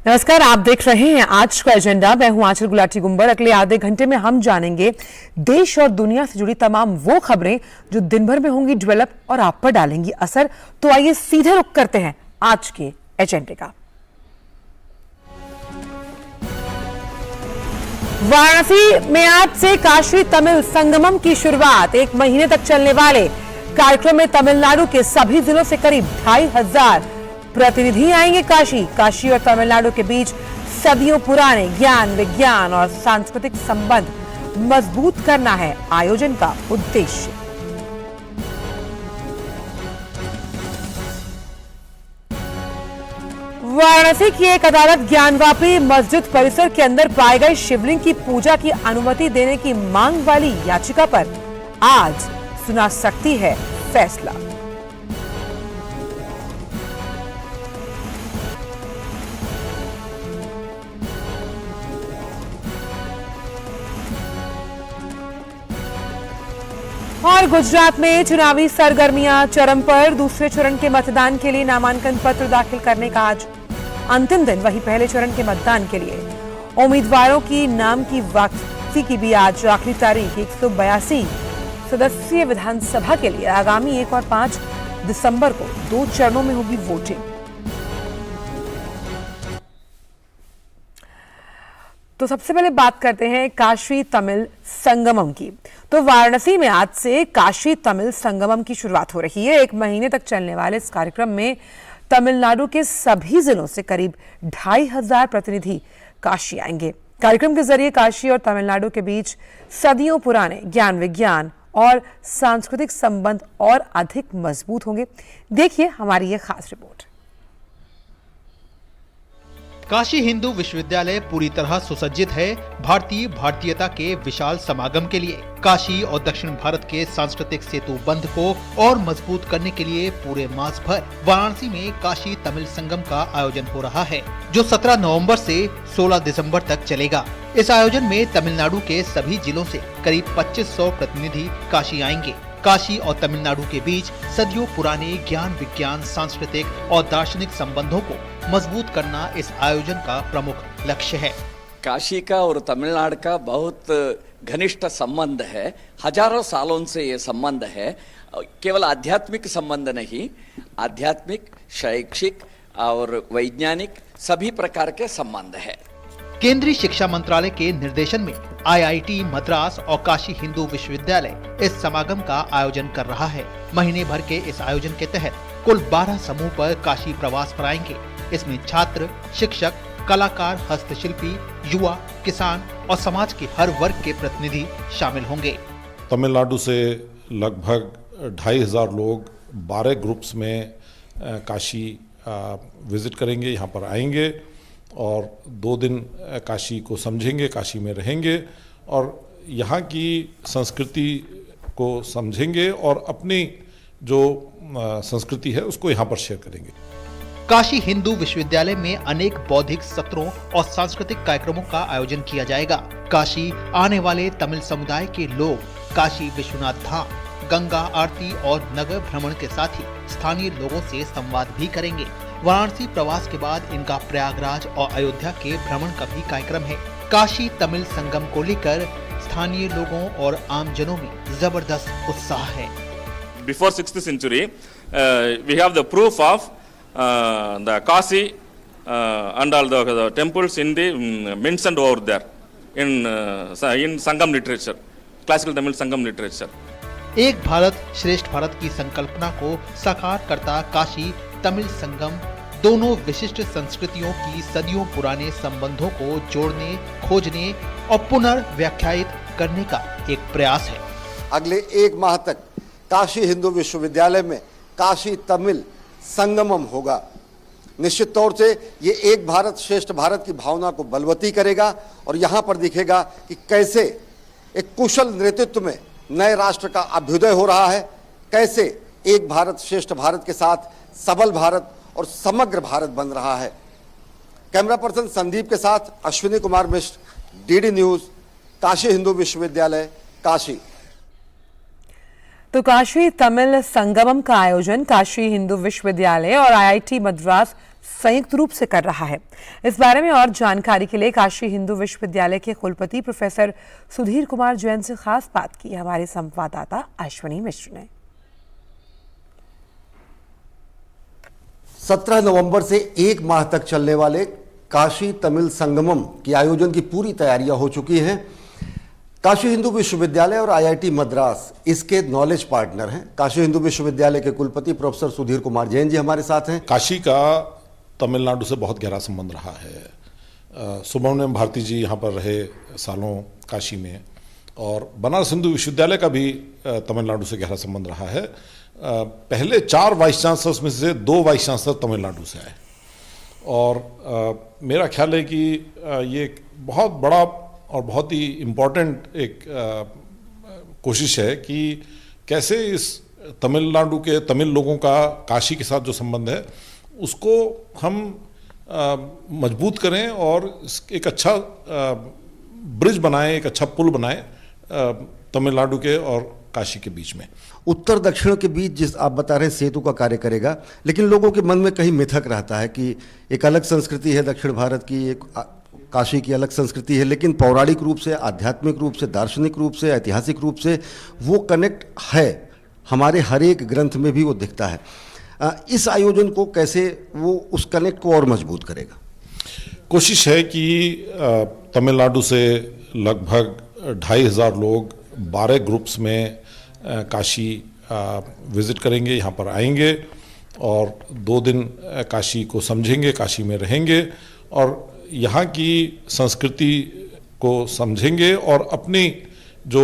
नमस्कार, आप देख रहे हैं आज का एजेंडा। मैं हूं आंचल गुलाटी गुंबर। अगले आधे घंटे में हम जानेंगे देश और दुनिया से जुड़ी तमाम वो खबरें जो दिन भर में होंगी डेवलप और आप पर डालेंगी असर। तो आइए सीधे रुख करते हैं आज के एजेंडे का। वाराणसी में आज से काशी तमिल संगमम की शुरुआत। 1 महीने तक चलने वाले कार्यक्रम में तमिलनाडु के सभी जिलों से करीब 2500 प्रतिनिधि आएंगे। काशी और तमिलनाडु के बीच सदियों पुराने ज्ञान, विज्ञान और सांस्कृतिक संबंध मजबूत करना है आयोजन का उद्देश्य। वाराणसी की एक अदालत ज्ञानवापी मस्जिद परिसर के अंदर पाए गए शिवलिंग की पूजा की अनुमति देने की मांग वाली याचिका पर आज सुना सकती है फैसला। और गुजरात में चुनावी सरगर्मियां चरम पर। दूसरे चरण के मतदान के लिए नामांकन पत्र दाखिल करने का आज अंतिम दिन। वहीं पहले चरण के मतदान के लिए उम्मीदवारों की नाम की वापसी की भी आज आखिरी तारीख। 182 सदस्यीय विधानसभा के लिए आगामी 1 और 5 दिसंबर को 2 चरणों में होगी वोटिंग। तो सबसे पहले बात करते हैं काशी तमिल संगमम की। तो वाराणसी में आज से काशी तमिल संगमम की शुरुआत हो रही है। 1 महीने तक चलने वाले इस कार्यक्रम में तमिलनाडु के सभी जिलों से करीब 2500 प्रतिनिधि काशी आएंगे। कार्यक्रम के जरिए काशी और तमिलनाडु के बीच सदियों पुराने ज्ञान, विज्ञान और सांस्कृतिक संबंध और अधिक मजबूत होंगे। देखिए हमारी ये खास रिपोर्ट। काशी हिंदू विश्वविद्यालय पूरी तरह सुसज्जित है भारतीयता के विशाल समागम के लिए। काशी और दक्षिण भारत के सांस्कृतिक सेतु बंध को और मजबूत करने के लिए पूरे मास भर वाराणसी में काशी तमिल संगम का आयोजन हो रहा है, जो 17 नवंबर से 16 दिसंबर तक चलेगा। इस आयोजन में तमिलनाडु के सभी जिलों से करीब 2500 प्रतिनिधि काशी आएंगे। काशी और तमिलनाडु के बीच सदियों पुराने ज्ञान, विज्ञान, सांस्कृतिक और दार्शनिक संबंधों को मजबूत करना इस आयोजन का प्रमुख लक्ष्य है। काशी का और तमिलनाडु का बहुत घनिष्ठ संबंध है। हजारों सालों से ये संबंध है। केवल आध्यात्मिक संबंध नहीं, आध्यात्मिक, शैक्षिक और वैज्ञानिक सभी प्रकार के संबंध है। केंद्रीय शिक्षा मंत्रालय के निर्देशन में आईआईटी मद्रास और काशी हिंदू विश्वविद्यालय इस समागम का आयोजन कर रहा है। महीने भर के इस आयोजन के तहत कुल 12 समूह पर काशी प्रवास पर आएंगे। इसमें छात्र, शिक्षक, कलाकार, हस्तशिल्पी, युवा, किसान और समाज के हर वर्ग के प्रतिनिधि शामिल होंगे। तमिलनाडु से लगभग 2500 लोग 12 ग्रुप्स में काशी विजिट करेंगे, यहाँ पर आएंगे और 2 दिन काशी को समझेंगे, काशी में रहेंगे और यहाँ की संस्कृति को समझेंगे और अपनी जो संस्कृति है उसको यहाँ पर शेयर करेंगे। काशी हिंदू विश्वविद्यालय में अनेक बौद्धिक सत्रों और सांस्कृतिक कार्यक्रमों का आयोजन किया जाएगा। काशी आने वाले तमिल समुदाय के लोग काशी विश्वनाथ धाम, गंगा आरती और नगर भ्रमण के साथ ही स्थानीय लोगों से संवाद भी करेंगे। वाराणसी प्रवास के बाद इनका प्रयागराज और अयोध्या के भ्रमण का भी कार्यक्रम है। काशी तमिल संगम को लेकर स्थानीय लोगों और आम जनों में जबरदस्त उत्साह है। Before 6th century, we have the proof of the Kashi and all the temples in the mentioned over there in Sangam literature, classical Tamil Sangam literature. एक भारत श्रेष्ठ भारत की संकल्पना को साकार करता काशी तमिल संगम दोनों विशिष्ट संस्कृतियों की सदियों पुराने संबंधों को जोड़ने, खोजने और पुनर्व्याख्यायित करने का एक प्रयास है। अगले 1 माह तक काशी हिंदू विश्वविद्यालय में काशी तमिल संगमम होगा। निश्चित तौर से ये एक भारत श्रेष्ठ भारत की भावना को बलवती करेगा और यहाँ पर दिखेगा कि कैसे एक कुशल नेतृत्व में नए राष्ट्र का अभ्युदय हो रहा है, कैसे एक भारत श्रेष्ठ भारत के साथ सबल भारत और समग्र भारत बन रहा है। कैमरा पर्सन संदीप के साथ अश्विनी कुमार मिश्र, डीडी न्यूज, काशी हिंदू विश्वविद्यालय, काशी। तो काशी तमिल संगमम का आयोजन काशी हिंदू विश्वविद्यालय और आईआईटी मद्रास संयुक्त रूप से कर रहा है। इस बारे में और जानकारी के लिए काशी हिंदू विश्वविद्यालय के कुलपति प्रोफेसर सुधीर कुमार जैन से खास बात की हमारे संवाददाता अश्विनी मिश्र ने। 17 नवंबर से 1 माह तक चलने वाले काशी तमिल संगमम के आयोजन की पूरी तैयारियां हो चुकी हैं। काशी हिंदू विश्वविद्यालय और आईआईटी मद्रास इसके नॉलेज पार्टनर हैं। काशी हिंदू विश्वविद्यालय के कुलपति प्रोफेसर सुधीर कुमार जैन जी हमारे साथ हैं। काशी का तमिलनाडु से बहुत गहरा संबंध रहा है। सुब्रमण्यम भारती जी यहाँ पर रहे सालों काशी में, और बनारस हिंदू विश्वविद्यालय का भी तमिलनाडु से गहरा संबंध रहा है। पहले 4 वाइस चांसलर्स में से 2 वाइस चांसलर तमिलनाडु से आए, और मेरा ख्याल है कि ये एक बहुत बड़ा और बहुत ही इम्पोर्टेंट एक कोशिश है कि कैसे इस तमिलनाडु के तमिल लोगों का काशी के साथ जो संबंध है उसको हम मजबूत करें और एक अच्छा ब्रिज बनाएं, एक अच्छा पुल बनाएं तमिलनाडु के और काशी के बीच में। उत्तर दक्षिण के बीच जिस आप बता रहे हैं सेतु का कार्य करेगा, लेकिन लोगों के मन में कहीं मिथक रहता है कि एक अलग संस्कृति है दक्षिण भारत की, एक काशी की अलग संस्कृति है, लेकिन पौराणिक रूप से, आध्यात्मिक रूप से, दार्शनिक रूप से, ऐतिहासिक रूप से वो कनेक्ट है। हमारे हर एक ग्रंथ में भी वो दिखता है। इस आयोजन को कैसे वो उस कनेक्ट को और मजबूत करेगा? कोशिश है कि तमिलनाडु से लगभग 2500 लोग 12 ग्रुप्स में काशी विज़िट करेंगे, यहाँ पर आएंगे और 2 दिन काशी को समझेंगे, काशी में रहेंगे और यहाँ की संस्कृति को समझेंगे और अपनी जो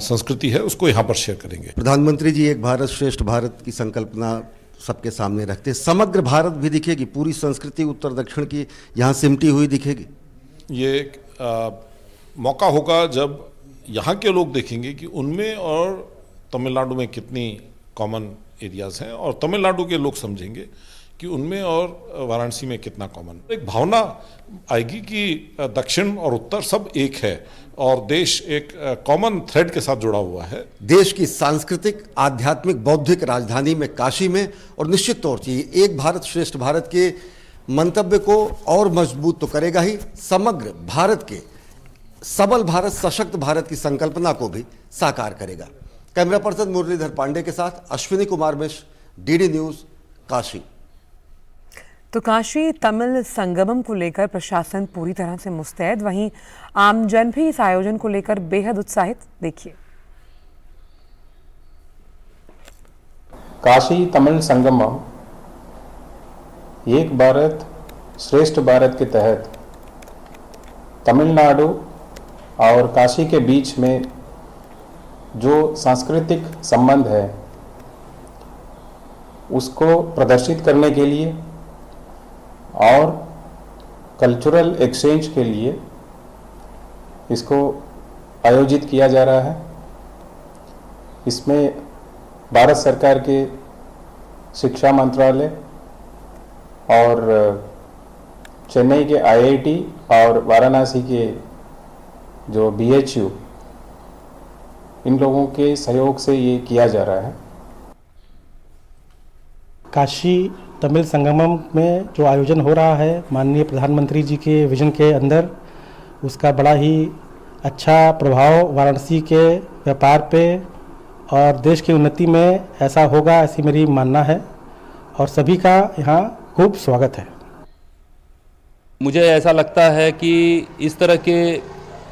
संस्कृति है उसको यहाँ पर शेयर करेंगे। प्रधानमंत्री जी एक भारत श्रेष्ठ भारत की संकल्पना सबके सामने रखते, समग्र भारत भी दिखेगी, पूरी संस्कृति उत्तर दक्षिण की यहाँ सिमटी हुई दिखेगी। ये एक मौका होगा जब यहाँ के लोग देखेंगे कि उनमें और तमिलनाडु में कितनी कॉमन एरियाज हैं, और तमिलनाडु के लोग समझेंगे कि उनमें और वाराणसी में कितना कॉमन। एक भावना आएगी कि दक्षिण और उत्तर सब एक है और देश एक कॉमन थ्रेड के साथ जुड़ा हुआ है। देश की सांस्कृतिक, आध्यात्मिक, बौद्धिक राजधानी में काशी में, और निश्चित तौर से एक भारत श्रेष्ठ भारत के मंतव्य को और मजबूत तो करेगा ही, समग्र भारत के सबल भारत, सशक्त भारत की संकल्पना को भी साकार करेगा। कैमरा पर्सन मुरलीधर पांडे के साथ अश्विनी कुमार मिश्र, डीडी न्यूज, काशी। तो काशी तमिल संगमम को लेकर प्रशासन पूरी तरह से मुस्तैद, वहीं आमजन भी इस आयोजन को लेकर बेहद उत्साहित। देखिए। काशी तमिल संगमम एक भारत श्रेष्ठ भारत के तहत तमिलनाडु और काशी के बीच में जो सांस्कृतिक संबंध है उसको प्रदर्शित करने के लिए और कल्चरल एक्सचेंज के लिए इसको आयोजित किया जा रहा है। इसमें भारत सरकार के शिक्षा मंत्रालय और चेन्नई के आईआईटी और वाराणसी के जो बीएचयू, इन लोगों के सहयोग से ये किया जा रहा है। काशी तमिल संगमम में जो आयोजन हो रहा है माननीय प्रधानमंत्री जी के विजन के अंदर, उसका बड़ा ही अच्छा प्रभाव वाराणसी के व्यापार पे और देश की उन्नति में ऐसा होगा, ऐसी मेरी मानना है और सभी का यहाँ खूब स्वागत है। मुझे ऐसा लगता है कि इस तरह के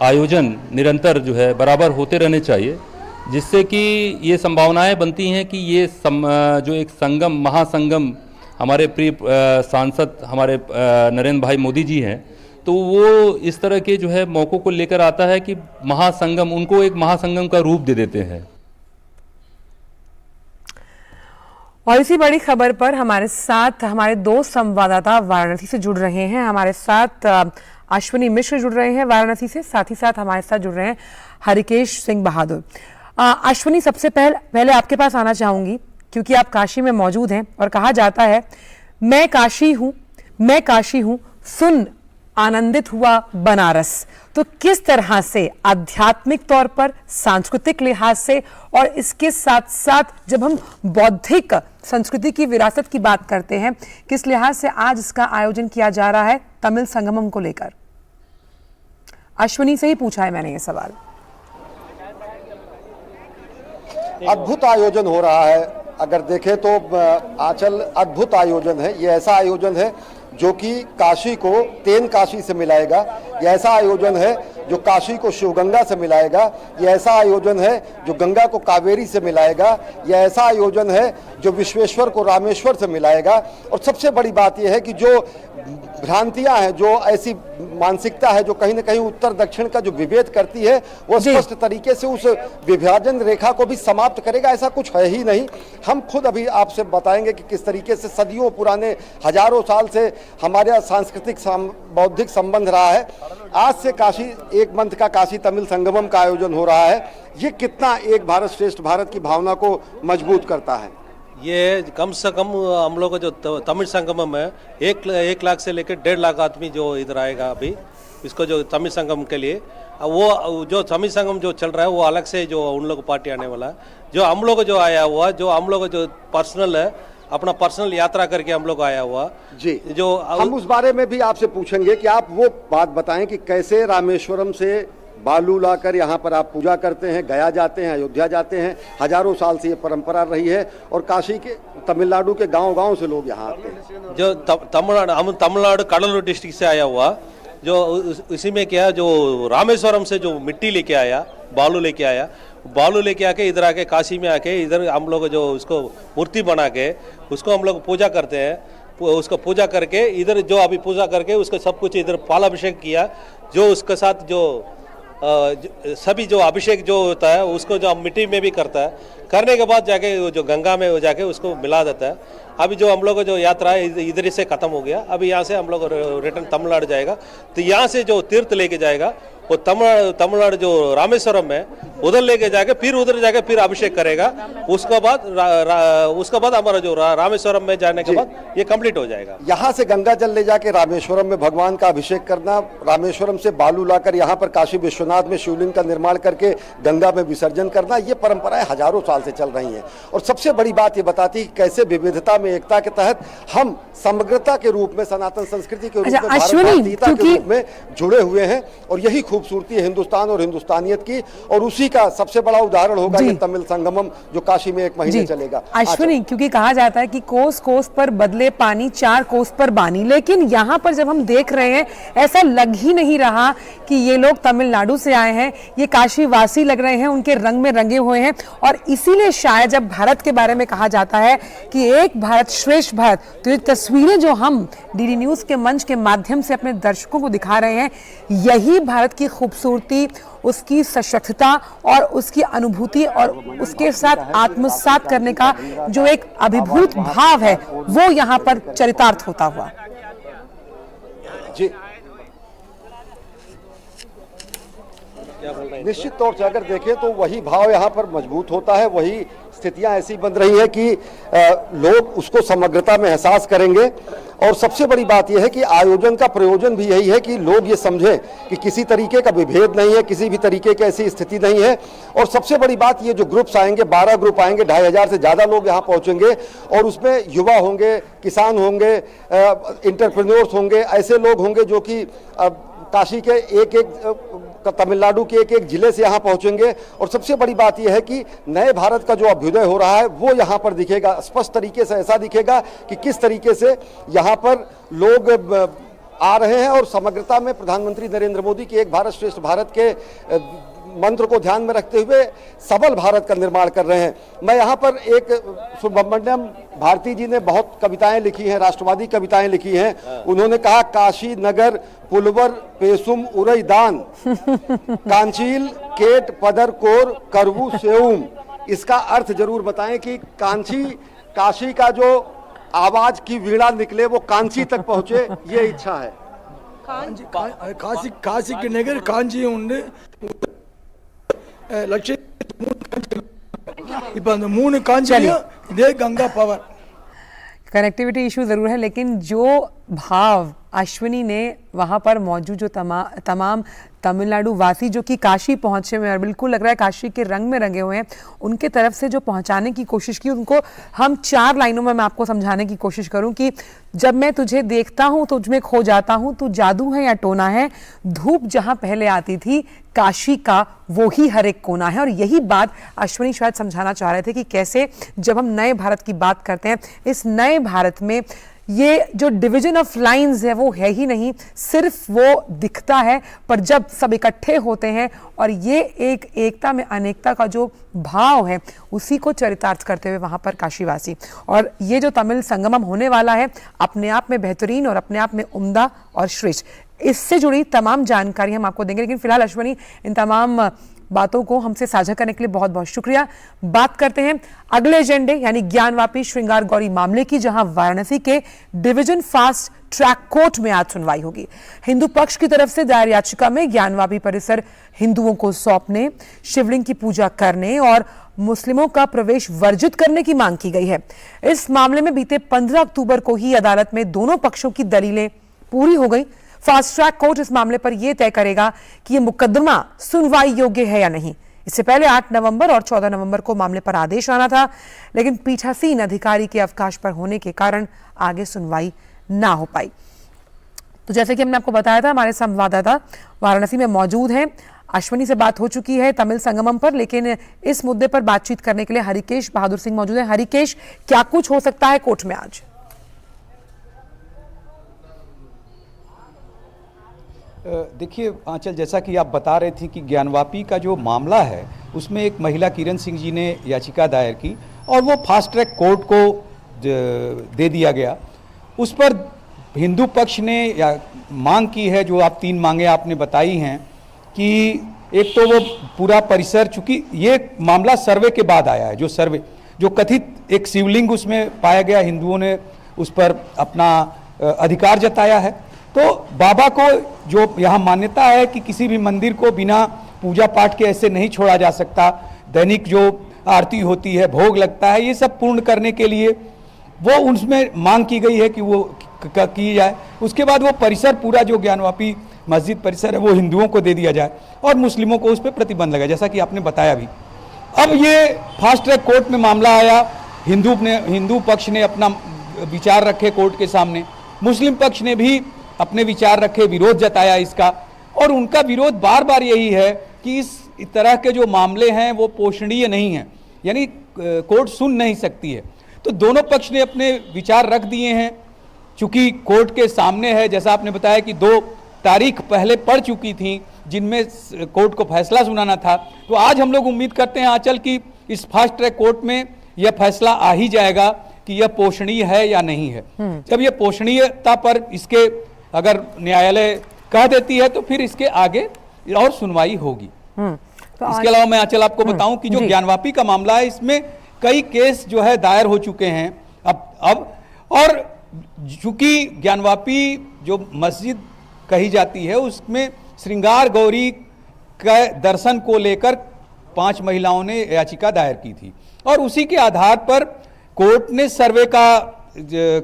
आयोजन निरंतर जो है बराबर होते रहने चाहिए, जिससे कि ये संभावनाएं बनती हैं कि ये जो एक संगम, महासंगम हमारे प्रिय सांसद हमारे नरेंद्र भाई मोदी जी हैं, तो वो इस तरह के जो है मौक़ों को लेकर आता है कि महासंगम, उनको एक महासंगम का रूप दे देते हैं। और इसी बड़ी खबर पर हमारे साथ हमारे 2 संवाददाता वाराणसी से जुड़ रहे हैं। हमारे साथ अश्विनी मिश्र जुड़ रहे हैं वाराणसी से, साथ ही साथ हमारे साथ जुड़ रहे हैं हरिकेश सिंह बहादुर। अश्विनी, सबसे पहले आपके पास आना चाहूंगी क्योंकि आप काशी में मौजूद हैं और कहा जाता है मैं काशी हूं, सुन आनंदित हुआ बनारस। तो किस तरह से आध्यात्मिक तौर पर, सांस्कृतिक लिहाज से और इसके साथ साथ जब हम बौद्धिक संस्कृति की विरासत की बात करते हैं, किस लिहाज से आज इसका आयोजन किया जा रहा है तमिल संगमम को लेकर? अश्विनी से ही पूछा है मैंने ये सवाल। अद्भुत आयोजन हो रहा है। अगर देखें तो आंचल अद्भुत आयोजन है। ये ऐसा आयोजन है जो कि काशी को तेन काशी से मिलाएगा। ये ऐसा आयोजन है जो काशी को शिवगंगा से मिलाएगा। ये ऐसा आयोजन है जो गंगा को कावेरी से मिलाएगा। ये ऐसा आयोजन है जो विश्वेश्वर को रामेश्वर से मिलाएगा। और सबसे बड़ी बात यह है कि जो भ्रांतियां हैं, जो ऐसी मानसिकता है जो कहीं ना कहीं उत्तर दक्षिण का जो विभेद करती है, वो स्पष्ट तरीके से उस विभाजन रेखा को भी समाप्त करेगा। ऐसा कुछ है ही नहीं। हम खुद अभी आपसे बताएंगे कि किस तरीके से सदियों पुराने, हजारों साल से हमारे सांस्कृतिक बौद्धिक संबंध रहा है। आज से काशी एक मंथ का काशी तमिल संगमम का आयोजन हो रहा है। ये कितना एक भारत श्रेष्ठ भारत की भावना को मजबूत करता है। ये कम से कम हम लोग का जो तमिल संगमम है, 1 लाख से लेकर 1.5 लाख आदमी जो इधर आएगा अभी इसको जो तमिल संगम के लिए, वो जो तमिल संगम जो चल रहा है वो अलग से जो उन लोग पार्टी आने वाला है। जो हम लोग जो आया हुआ, जो हम लोग जो पर्सनल है, अपना पर्सनल यात्रा करके हम लोग आया हुआ जी, जो हम उस बारे में भी आपसे पूछेंगे कि आप वो बात बताएं कि कैसे रामेश्वरम से बालू लाकर यहाँ पर आप पूजा करते हैं, गया जाते हैं, अयोध्या जाते हैं। हजारों साल से ये परंपरा रही है और काशी के, तमिलनाडु के गांव-गांव से लोग यहाँ आते हैं। जो तमिलनाडु, हम तमिलनाडु कडलूर डिस्ट्रिक्ट से आया हुआ, जो इसी में क्या जो रामेश्वरम से जो मिट्टी लेके आया, बालू लेके आया, बालू लेके आके इधर आके काशी में आके इधर हम लोग जो उसको मूर्ति बना के उसको हम लोग पूजा करते हैं। उसको पूजा करके इधर जो अभी पूजा करके उसको सब कुछ इधर पालाभिषेक किया, जो उसके साथ जो सभी जो अभिषेक जो होता है उसको जो मिट्टी में भी करता है, करने के बाद जाके जो गंगा में जाके उसको मिला देता है। अभी जो हम लोग जो यात्रा है इधर से खत्म हो गया। अभी यहाँ से हम लोग रिटर्न तमिलनाडु जाएगा, तो यहाँ से जो तीर्थ लेके जाएगा वो तमिलनाडु जो रामेश्वरम है उधर लेके जाके फिर उधर जाके फिर अभिषेक करेगा। उसके बाद हमारा जो रामेश्वरम में जाने के बाद ये कंप्लीट हो जाएगा। यहाँ से गंगा जल ले जाके रामेश्वरम में भगवान का अभिषेक करना, रामेश्वरम से बालू लाकर यहाँ पर काशी विश्वनाथ में शिवलिंग का निर्माण करके गंगा में विसर्जन करना, ये परंपराएं हजारों साल से चल रही हैं। और सबसे बड़ी बात ये बताती है कि कैसे विविधता में एकता के तहत हम समग्रता के रूप में, सनातन संस्कृति के रूप में, भारतीयता के रूप में जुड़े हुए हैं। और यही खूबसूरती है हिंदुस्तान और हिंदुस्तानियत की। और उसी का सबसे बड़ा उदाहरण होगा ये तमिल संगमम जो काशी में 1 महीने चलेगा। अश्विनी, क्योंकि कहा जाता है कि कोस कोस पर बदले पानी, 4 कोस पर बानी, लेकिन यहाँ पर जब हम देख रहे हैं ऐसा लग ही नहीं रहा कि ये लोग तमिलनाडु से आए हैं। ये काशी वासी लग रहे हैं, उनके रंग में रंगे हुए हैं। और इसीलिए शायद जब भारत के बारे में कहा जाता है कि एक भारत श्रेष्ठ भारत, तो ये तस्वीरें जो हम डीडी न्यूज के मंच के माध्यम से अपने दर्शकों को दिखा रहे हैं, यही भारत की खूबसूरती, उसकी सशक्तता और उसकी अनुभूति और उसके साथ आत्मसात करने का जो एक अभिभूत भाव है वो यहाँ पर चरितार्थ होता हुआ। जी, निश्चित तौर से अगर देखें तो वही भाव यहाँ पर मजबूत होता है। वही स्थितियां ऐसी बन रही है कि लोग उसको समग्रता में एहसास करेंगे। और सबसे बड़ी बात यह है कि आयोजन का प्रयोजन भी यही है कि लोग ये समझें कि किसी तरीके का विभेद नहीं है, किसी भी तरीके की ऐसी स्थिति नहीं है। और सबसे बड़ी बात, ये जो ग्रुप्स आएंगे, 12 ग्रुप आएंगे, 2500 से ज़्यादा लोग यहाँ पहुँचेंगे। और उसमें युवा होंगे, किसान होंगे, इंटरप्रेन्योर्स होंगे, ऐसे लोग होंगे जो कि काशी के एक तमिलनाडु के एक जिले से यहाँ पहुँचेंगे। और सबसे बड़ी बात यह है कि नए भारत का जो अभ्युदय हो रहा है वो यहाँ पर दिखेगा, स्पष्ट तरीके से ऐसा दिखेगा कि किस तरीके से यहाँ पर लोग आ रहे हैं और समग्रता में प्रधानमंत्री नरेंद्र मोदी की एक भारत श्रेष्ठ भारत के मंत्र को ध्यान में रखते हुए सबल भारत का निर्माण कर रहे हैं। मैं यहाँ पर एक सुब्रमण्यम भारती जी ने बहुत कविताएं लिखी हैं, राष्ट्रवादी कविताएं लिखी हैं। उन्होंने कहा, काशी नगर पुलवर पेसुम उरईदान, कांचील केट पदर कोर करवू सेउम। इसका अर्थ जरूर बताएं कि काशी का जो आवाज की वीणा निकले वो कांची तक पहुंचे, ये इच्छा है। काशी के नगर कांची उंडे लक्ष्य गंगा पावर। कनेक्टिविटी इशू जरूर है, लेकिन जो भाव अश्विनी ने वहाँ पर मौजूद जो तमाम तमिलनाडु वासी जो कि काशी पहुँचे हुए हैं और बिल्कुल लग रहा है काशी के रंग में रंगे हुए हैं, उनके तरफ से जो पहुँचाने की कोशिश की, उनको हम 4 लाइनों में मैं आपको समझाने की कोशिश करूँ कि जब मैं तुझे देखता हूँ तो तुझमें खो जाता हूँ, तू जादू है या टोना है, धूप जहाँ पहले आती थी काशी का वो ही हर एक कोना है। और यही बात अश्विनी शायद समझाना चाह रहे थे कि कैसे जब हम नए भारत की बात करते हैं, इस नए भारत में ये जो डिवीजन ऑफ लाइंस है वो है ही नहीं, सिर्फ वो दिखता है, पर जब सब इकट्ठे होते हैं और ये एक एकता में अनेकता का जो भाव है उसी को चरितार्थ करते हुए वहाँ पर काशीवासी, और ये जो तमिल संगमम होने वाला है अपने आप में बेहतरीन और अपने आप में उम्दा और श्रेष्ठ, इससे जुड़ी तमाम जानकारी हम आपको देंगे। लेकिन फिलहाल अश्विनी, इन तमाम बातों को हमसे साझा करने के लिए बहुत बहुत शुक्रिया। बात करते हैं अगले एजेंडे यानी ज्ञानवापी श्रृंगार गौरी मामले की, जहां वाराणसी के डिवीजन फास्ट ट्रैक कोर्ट में आज सुनवाई होगी। हिंदू पक्ष की तरफ से दायर याचिका में ज्ञानवापी परिसर हिंदुओं को सौंपने, शिवलिंग की पूजा करने और मुस्लिमों का प्रवेश वर्जित करने की मांग की गई है। इस मामले में बीते 15 अक्टूबर को ही अदालत में दोनों पक्षों की दलीलें पूरी हो गई। फास्ट ट्रैक कोर्ट इस मामले पर यह तय करेगा कि यह मुकदमा सुनवाई योग्य है या नहीं। इससे पहले 8 नवंबर और 14 नवंबर को मामले पर आदेश आना था, लेकिन पीठासीन अधिकारी के अवकाश पर होने के कारण आगे सुनवाई ना हो पाई। तो जैसे कि हमने आपको बताया था, हमारे संवाददाता वाराणसी में मौजूद हैं। अश्विनी से बात हो चुकी है तमिल संगमम पर, लेकिन इस मुद्दे पर बातचीत करने के लिए हरिकेश बहादुर सिंह मौजूद है। हरिकेश, क्या कुछ हो सकता है कोर्ट में आज? देखिए आंचल, जैसा कि आप बता रहे थे कि ज्ञानवापी का जो मामला है उसमें एक महिला किरण सिंह जी ने याचिका दायर की और वो फास्ट ट्रैक कोर्ट को दे दिया गया। उस पर हिंदू पक्ष ने या मांग की है, जो आप 3 मांगे आपने बताई हैं, कि एक तो वो पूरा परिसर, चूंकि ये मामला सर्वे के बाद आया है, जो कथित एक शिवलिंग उसमें पाया गया, हिंदुओं ने उस पर अपना अधिकार जताया है। तो बाबा को जो यहाँ मान्यता है कि किसी भी मंदिर को बिना पूजा पाठ के ऐसे नहीं छोड़ा जा सकता, दैनिक जो आरती होती है, भोग लगता है, ये सब पूर्ण करने के लिए वो उसमें मांग की गई है कि वो की जाए। उसके बाद वो परिसर पूरा जो ज्ञानवापी मस्जिद परिसर है वो हिंदुओं को दे दिया जाए और मुस्लिमों को उस पर प्रतिबंध लगा, जैसा कि आपने बताया भी। अब ये फास्ट ट्रैक कोर्ट में मामला आया, हिंदू पक्ष ने अपना विचार रखे कोर्ट के सामने, मुस्लिम पक्ष ने भी अपने विचार रखे, विरोध जताया इसका, और उनका विरोध बार बार यही है कि इस तरह के जो मामले हैं वो पोषणीय नहीं है, यानी कोर्ट सुन नहीं सकती है। तो दोनों पक्ष ने अपने विचार रख दिए हैं। चूंकि कोर्ट के सामने है, जैसा आपने बताया कि 2 तारीख पहले पड़ चुकी थी जिनमें कोर्ट को फैसला सुनाना था, तो आज हम लोग उम्मीद करते हैं आंचल कि इस फास्ट ट्रैक कोर्ट में यह फैसला आ ही जाएगा कि यह पोषणीय है या नहीं है। जब यह पोषणीयता पर इसके अगर न्यायालय कह देती है तो फिर इसके आगे और सुनवाई होगी। तो इसके अलावा मैं आंचल आपको बताऊं कि जो ज्ञानवापी का मामला है, इसमें कई केस जो है दायर हो चुके हैं अब और चूंकि ज्ञानवापी जो मस्जिद कही जाती है उसमें श्रृंगार गौरी के दर्शन को लेकर 5 महिलाओं ने याचिका दायर की थी और उसी के आधार पर कोर्ट ने सर्वे का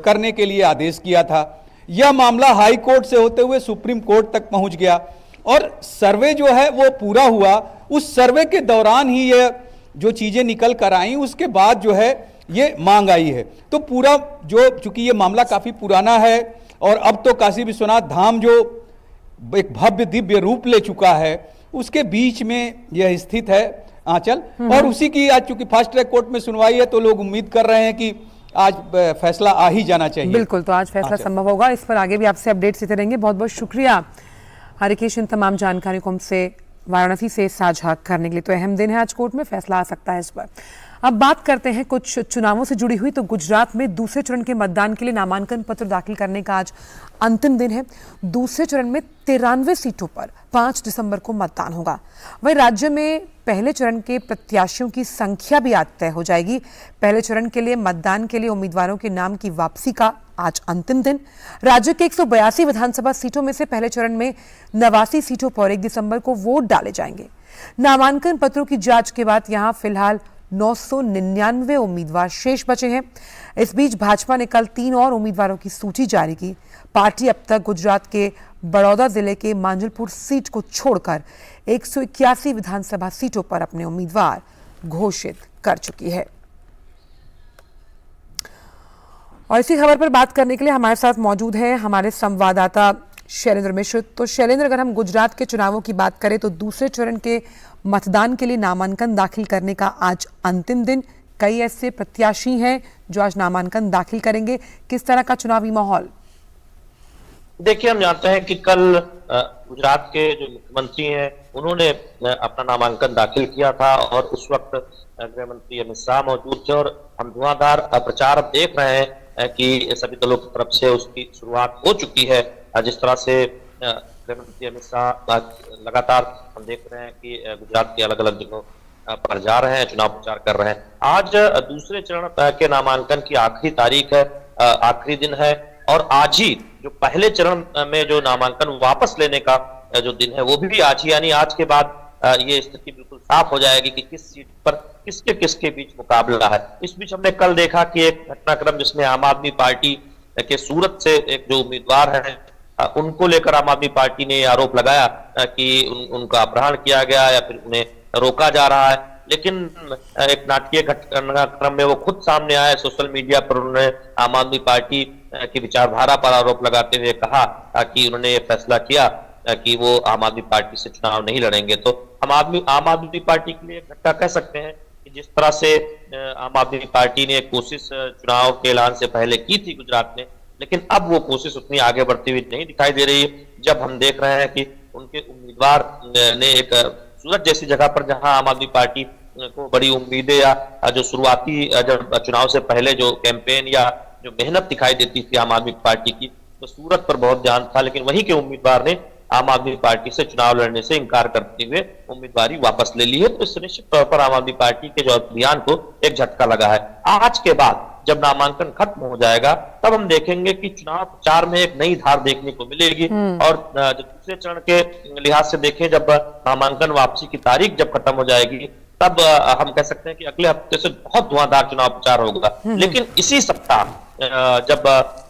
करने के लिए आदेश किया था। यह मामला हाई कोर्ट से होते हुए सुप्रीम कोर्ट तक पहुंच गया और सर्वे जो है वो पूरा हुआ। उस सर्वे के दौरान ही ये जो चीजें निकल कर आई, उसके बाद जो है ये मांग आई है। तो पूरा जो, चूंकि ये मामला काफी पुराना है और अब तो काशी विश्वनाथ धाम जो एक भव्य दिव्य रूप ले चुका है, उसके बीच में यह स्थित है आंचल, और उसी की आज चूंकि फास्ट ट्रैक कोर्ट में सुनवाई है तो लोग उम्मीद कर रहे हैं कि आज फैसला आ ही जाना चाहिए। बिल्कुल, तो आज फैसला संभव होगा। इस पर आगे भी आपसे अपडेट्स देते रहेंगे। बहुत बहुत शुक्रिया हरिकेश, इन तमाम जानकारी को हमसे वाराणसी से साझा करने के लिए। तो अहम दिन है, आज कोर्ट में फैसला आ सकता है इस पर। अब बात करते हैं कुछ चुनावों से जुड़ी हुई। तो गुजरात में दूसरे चरण के मतदान के लिए नामांकन पत्र दाखिल करने का आज अंतिम दिन है। दूसरे चरण में 93 सीटों पर 5 दिसंबर को मतदान होगा। वहीं राज्य में पहले चरण के प्रत्याशियों की संख्या भी आज तय हो जाएगी। पहले चरण के लिए मतदान के लिए उम्मीदवारों के नाम की वापसी का आज अंतिम दिन। राज्य के 182 विधानसभा सीटों में से पहले चरण में 89 सीटों पर 1 दिसंबर को वोट डाले जाएंगे। नामांकन पत्रों की जांच के बाद यहां फिलहाल 999 उम्मीदवार शेष बचे हैं। इस बीच भाजपा ने कल 3 और उम्मीदवारों की सूची जारी की। पार्टी अब तक गुजरात के बड़ौदा जिले के मांजलपुर सीट को छोड़कर 181 विधानसभा सीटों पर अपने उम्मीदवार घोषित कर चुकी है। और इसी खबर पर बात करने के लिए हमारे साथ मौजूद हैं हमारे संवाददाता शैलेंद्र मिश्र। तो शैलेंद्र, अगर हम गुजरात के चुनावों की बात करें तो दूसरे चरण के मतदान के लिए नामांकन दाखिल करने का आज अंतिम दिन। कई ऐसे प्रत्याशी हैं जो आज नामांकन दाखिल करेंगे। किस तरह का चुनावी माहौल? देखिए, हम जानते हैं कि कल गुजरात के जो मुख्यमंत्री हैं उन्होंने अपना नामांकन दाखिल किया था और उस वक्त गृह मंत्री अमित शाह मौजूद थे और हम धुआंधार प्रचार देख रहे हैं कि सभी दलों की तरफ से उसकी शुरुआत हो चुकी है। जिस तरह से गृह मंत्री अमित शाह लगातार हम देख रहे हैं कि गुजरात के अलग अलग जगहों पर जा रहे हैं, चुनाव प्रचार कर रहे हैं। आज दूसरे चरण के नामांकन की आखिरी तारीख है, आखिरी दिन है और आज ही जो पहले चरण में जो नामांकन वापस लेने का जो दिन है वो भी आज ही, यानी आज के बाद ये स्थिति बिल्कुल साफ हो जाएगी कि किस सीट पर किसके किसके बीच मुकाबला है। इस बीच हमने कल देखा कि एक घटनाक्रम जिसमें आम आदमी पार्टी के सूरत से एक जो उम्मीदवार है उनको लेकर आम आदमी पार्टी ने आरोप लगाया कि उनका अपहरण किया गया या फिर उन्हें रोका जा रहा है, लेकिन एक नाटकीय घटनाक्रम में वो खुद सामने आए। सोशल मीडिया पर उन्होंने आम आदमी पार्टी की विचारधारा पर आरोप लगाते हुए कहा कि उन्होंने ये फैसला किया कि वो आम आदमी पार्टी से चुनाव नहीं लड़ेंगे। तो आम आदमी पार्टी के लिए एक घटना कह सकते हैं कि जिस तरह से आम आदमी पार्टी ने कोशिश चुनाव के ऐलान से पहले की थी गुजरात में, लेकिन अब वो कोशिश उतनी आगे बढ़ती हुई नहीं दिखाई दे रही है। जब हम देख रहे हैं कि उनके उम्मीदवार ने एक सूरत जैसी जगह पर जहां आम आदमी पार्टी को बड़ी उम्मीदें या जो शुरुआती जब चुनाव से पहले जो कैंपेन या जो मेहनत दिखाई देती थी आम आदमी पार्टी की, तो सूरत पर बहुत ध्यान था, लेकिन वहीं के उम्मीदवार ने आम आदमी पार्टी से चुनाव लड़ने से इंकार करते हुए उम्मीदवारी वापस ले ली है। तो इससे निश्चित तौर पर आम आदमी पार्टी के जो अभियान को एक झटका लगा है। आज के बाद जब नामांकन खत्म हो जाएगा तब हम देखेंगे कि चुनाव प्रचार में एक नई धार देखने को मिलेगी और जो दूसरे चरण के लिहाज से देखें, जब नामांकन वापसी की तारीख जब खत्म हो जाएगी तब हम कह सकते हैं कि अगले हफ्ते से बहुत धुआंधार चुनाव प्रचार होगा। लेकिन इसी सप्ताह जब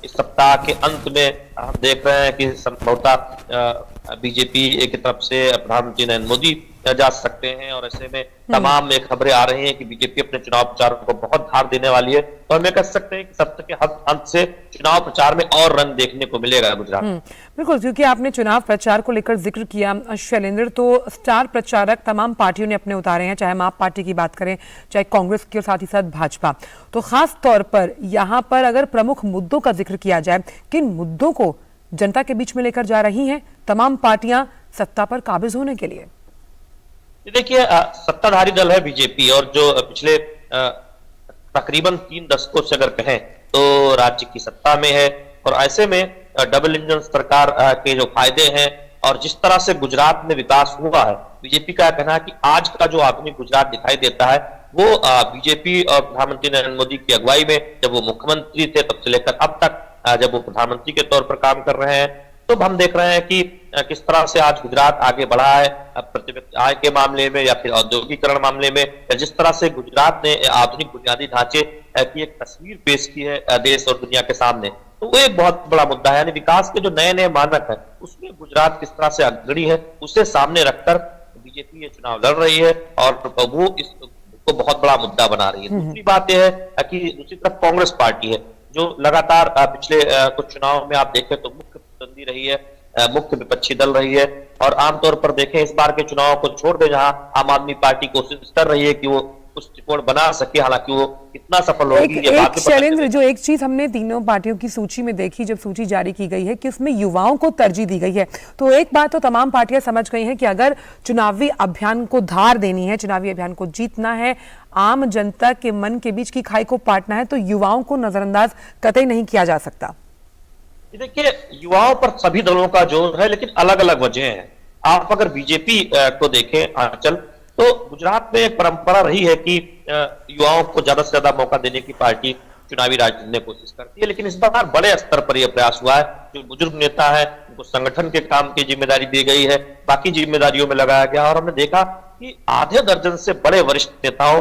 इस सप्ताह के अंत में हम देख रहे हैं कि संभवतः बीजेपी की तरफ से प्रधानमंत्री नरेंद्र मोदी जा सकते हैं और ऐसे में तमाम खबरें आ रही हैं कि बीजेपी अपने चुनाव प्रचार को बहुत धार देने वाली है और मैं कह सकते हैं कि सप्ताह के अंत से चुनाव प्रचार में और रंग देखने को मिलेगा गुजरात। बिल्कुल, क्योंकि आपने चुनाव प्रचार को लेकर जिक्र किया शैलेंद्र, तो स्टार प्रचारक तमाम पार्टियों ने अपने उतारे हैं, चाहे हम आप पार्टी की बात करें, चाहे कांग्रेस की और साथ ही साथ भाजपा। तो खास तौर पर यहाँ पर अगर प्रमुख मुद्दों का जिक्र किया जाए, किन मुद्दों को जनता के बीच में लेकर जा रही हैं तमाम पार्टियां सत्ता पर काबिज होने के लिए? देखिए, सत्ताधारी दल है बीजेपी और जो पिछले तकरीबन 3 दशकों से अगर कहें तो राज्य की सत्ता में है और ऐसे में डबल इंजन सरकार के जो फायदे हैं और जिस तरह से गुजरात में विकास हुआ है, बीजेपी का कहना है कि आज का जो आधुनिक गुजरात दिखाई देता है वो बीजेपी और प्रधानमंत्री नरेंद्र मोदी की अगुवाई में जब वो मुख्यमंत्री थे तब से लेकर अब तक जब वो प्रधानमंत्री के तौर पर काम कर रहे हैं, तो हम देख रहे हैं कि किस तरह से आज गुजरात आगे बढ़ा है प्रति व्यक्ति आय के मामले में या फिर औद्योगिकरण मामले में, या जिस तरह से गुजरात ने आधुनिक बुनियादी ढांचे की एक तस्वीर पेश की है देश और दुनिया के सामने, तो वो एक बहुत बड़ा मुद्दा है। यानी विकास के जो नए नए मानक है उसमें गुजरात किस तरह से अग्रणी है उसे सामने रखकर बीजेपी ये चुनाव लड़ रही है और वो इसको बहुत बड़ा मुद्दा बना रही है। दूसरी बात यह है कि दूसरी तरफ कांग्रेस पार्टी है जो लगातार पिछले कुछ चुनाव में आप देखें तो मुख्य प्रतिद्वंदी रही है, मुख्य विपक्षी दल रही है और आमतौर पर देखें इस बार के चुनाव को छोड़ दे जहां आम आदमी पार्टी कोशिश कर रही है कि वो कुछ त्रिकोण बना सके, हालांकि वो कितना सफल होगी ये बात शैलेंद्र, जो एक चीज हमने तीनों पार्टियों की सूची में देखी जब सूची जारी की गई है कि उसमें युवाओं को तरजीह दी गई है, तो एक बात तो तमाम पार्टियां समझ गई हैं कि अगर चुनावी अभियान को धार देनी है, चुनावी अभियान को जीतना है, आम जनता के मन के बीच की खाई को पाटना है, तो युवाओं को नजरअंदाज कतई नहीं किया जा सकता। देखिए, युवाओं पर सभी दलों का जोर है लेकिन अलग अलग वजह है। आप अगर बीजेपी को देखें आंचल, तो गुजरात में एक परंपरा रही है कि युवाओं को ज्यादा से ज्यादा मौका देने की पार्टी चुनावी राजनीति में कोशिश करती है, लेकिन इस बार बड़े स्तर पर यह प्रयास हुआ है। जो बुजुर्ग नेता है उनको संगठन के काम की जिम्मेदारी दी गई है, बाकी जिम्मेदारियों में लगाया गया और हमने देखा कि आधे दर्जन से बड़े वरिष्ठ नेताओं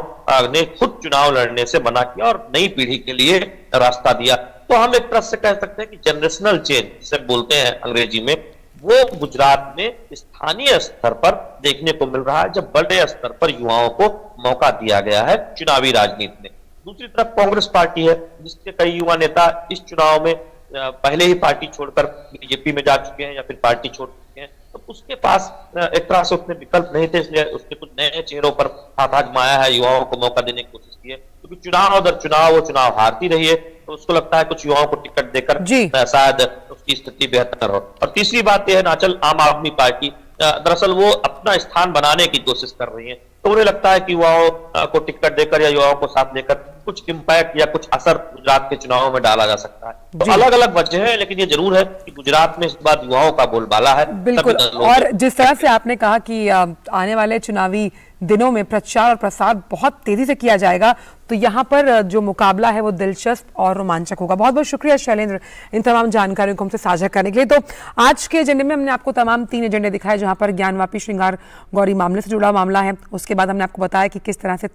ने खुद चुनाव लड़ने से मना किया और नई पीढ़ी के लिए रास्ता दिया। तो हम एक तरह से कह सकते हैं कि जनरेशनल चेंज जिसे बोलते हैं अंग्रेजी में, वो गुजरात में स्थानीय स्तर पर देखने को मिल रहा है, जब बड़े स्तर पर युवाओं को मौका दिया गया है चुनावी राजनीति में। दूसरी तरफ कांग्रेस पार्टी है, जिसके कई युवा नेता इस चुनाव में पहले ही पार्टी छोड़कर बीजेपी में जा चुके हैं या फिर पार्टी छोड़ चुके हैं, तो उसके पास एक तरह से उतने विकल्प नहीं थे, इसलिए उसने कुछ नए चेहरों पर हाथ आजमाया है, युवाओं को मौका देने की कोशिश की है, क्योंकि चुनाव दर चुनाव वो चुनाव हारती रही है, तो उसको लगता है कुछ युवाओं को टिकट देकर शायद उसकी स्थिति बेहतर हो। और तीसरी बात यह है, नाचल आम आदमी पार्टी दरअसल वो अपना स्थान बनाने की कोशिश कर रही है, तो उन्हें लगता है कि युवाओं को टिकट देकर या युवाओं को साथ लेकर कुछ इम्पैक्ट या कुछ असर गुजरात के चुनावों में डाला जा सकता है। तो अलग अलग वजह है, लेकिन ये जरूर है कि गुजरात में इस बार युवाओं का बोलबाला है। बिल्कुल। और जिस तरह से आपने कहा कि आने वाले चुनावी दिनों में प्रचार और प्रसार बहुत तेजी से किया जाएगा, तो यहाँ पर जो मुकाबला है वो दिलचस्प और रोमांचक होगा। बहुत बहुत शुक्रिया शैलेंद्र इन तमाम जानकारियों को हमसे साझा करने के लिए। तो आज के एजेंडे में हमने आपको तमाम 3 एजेंडे दिखाए, जहाँ पर ज्ञानवापी श्रृंगार गौरी मामले से जुड़ा मामला है। उसके बाद हमने आपको बताया कि किस तरह से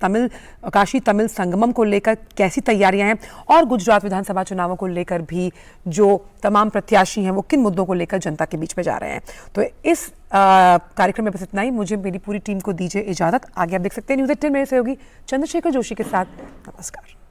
काशी तमिल संगमम को लेकर कैसी तैयारियां हैं, और गुजरात विधानसभा चुनावों को लेकर भी जो तमाम प्रत्याशी हैं वो किन मुद्दों को लेकर जनता के बीच में जा रहे हैं। तो इस कार्यक्रम में बस इतना ही। मुझे मेरी पूरी टीम को दीजिए इजाजत। आगे आप देख सकते हैं न्यूज़ 18 मेरे सहयोगी चंद्रशेखर जोशी के साथ। नमस्कार।